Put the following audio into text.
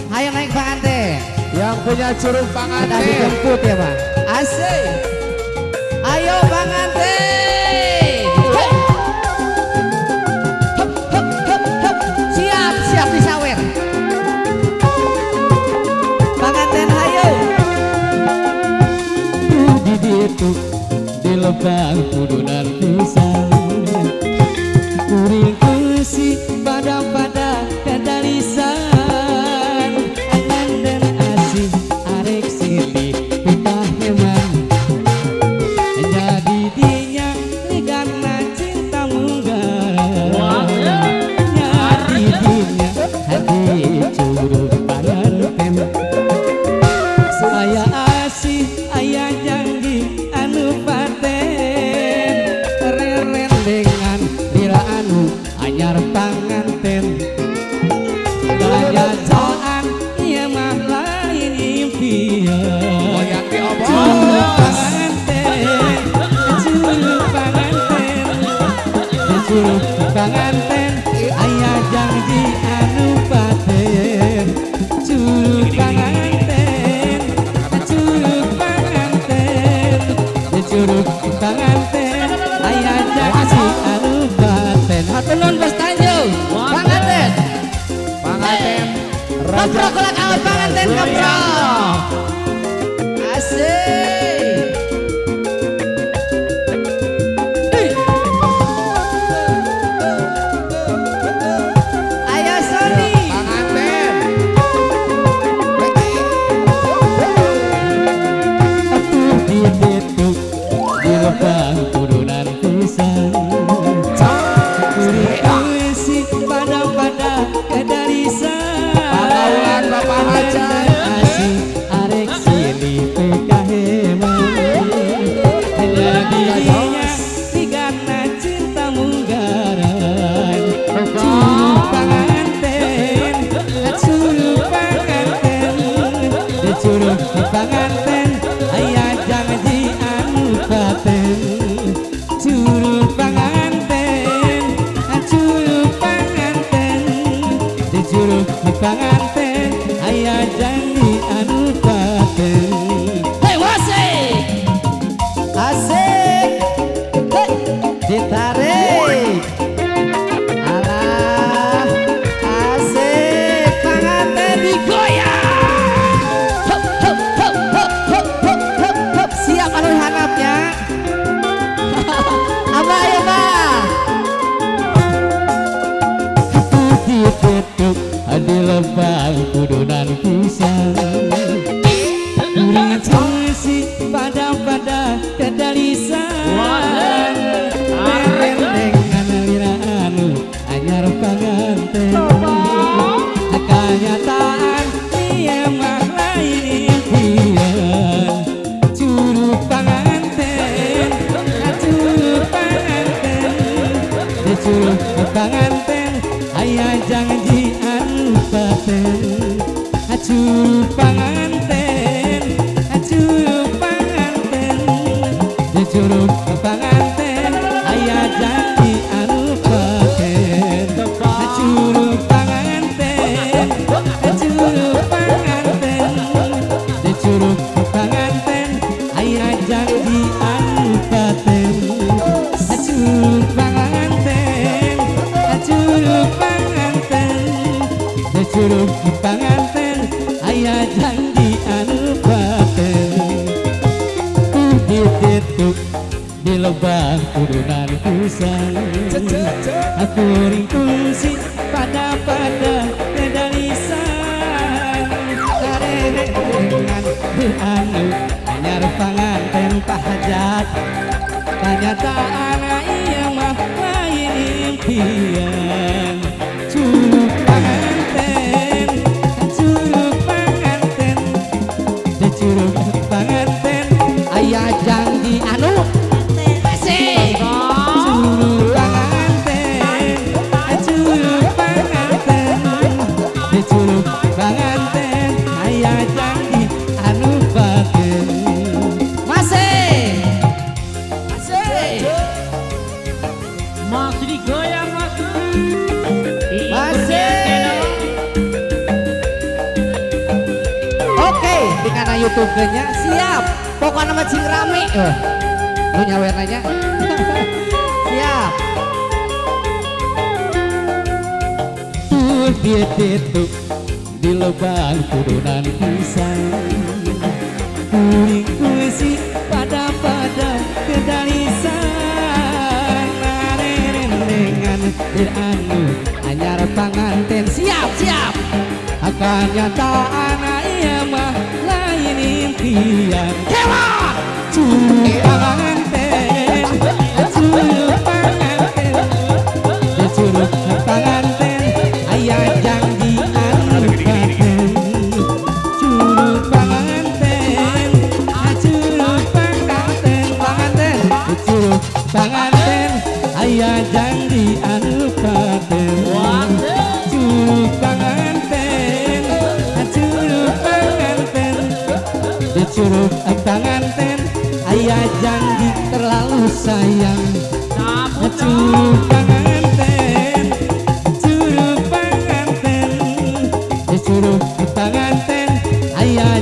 Ayo naik pengantin. Yang punya curug Ada pengantin. dijemput ya Pak. Asik. Ayo pengantin. Hei. Hup, hup, hup, hup. Siap, siap disawer. Pengantin ayo. Di ditu di lebang kudunan pisang kuring kusi pada kedalisan angan dan asih arek silih pitah heman jadi dinya ligana cinta munggah jadi dinya hati curug panganten saya asih ayah janji anu paten reren dengan lila anu anyar panganten daya joan iya mah lain impian Goyang di obor. curug panganten curug panganten ayah janji anu paten curug panganten curug panganten ayah janji anu paten Hatunun Bos Tanjung. Pengantin. Pengantin. Koprok kolak awet pengantin koprok. Asik. Ayo Sony. Pengantin. atuh di detuk di lebang kudunan pisang kuring isi pada kedarisan Pagaulan Bapak Hajar. asih arek silih pekaheman jadinya sigana cinta munggaran curug panganten curug panganten ayah janji anu paten curug panganten curug panganten ayah janji anu paten Hei wasik. Asik. Hei. Ditarik. Alah. Asik. Pengantin digoyang. Hup, hup, hup, hup, hup, hup, hup, hup. Siap anu hanapnya. Abah ya Bah. di detuk di lebang kudunan pisang kuring kusi pada kedalisan reren dengan lira anu anyar panganten kenyataan iya mah lain impian curug panganten curug panganten ayah janji anu paten curug panganten ayah janji anu paten curug panganten ayah janji anu paten curug panganten ayah janji anu paten di detuk di lebang kudunan pisang aku ringkusi pada kedalisan karek dengan anu anyar panganten pahajat kenyataan iya mah lain impian curug panganten ayah janji anu Asik. curug panganten ayah janji anu paten Masih. Asik. Mas digoyang mas. di kana YouTube nya siap. Pokoknya mah cing rame. Lu nyawer nanya. Siap. Tuh dia tetuk di lubang turunan pisang. Kuring puisi pada kedalisan. Narendengan diranu Anyar panganten siap siap. akan nyata anak iya mah lain impian. Kewat. Curug panganten, curug panganten, curug panganten, ayah janji anu paten. Curug panganten, curug panganten, panganten, curug panganten, ayah janji anu paten. Curug panganten, curug panganten, curug panganten, ayah janji terlalu sayang. Curug panganten, curug panganten, curug panganten, ayah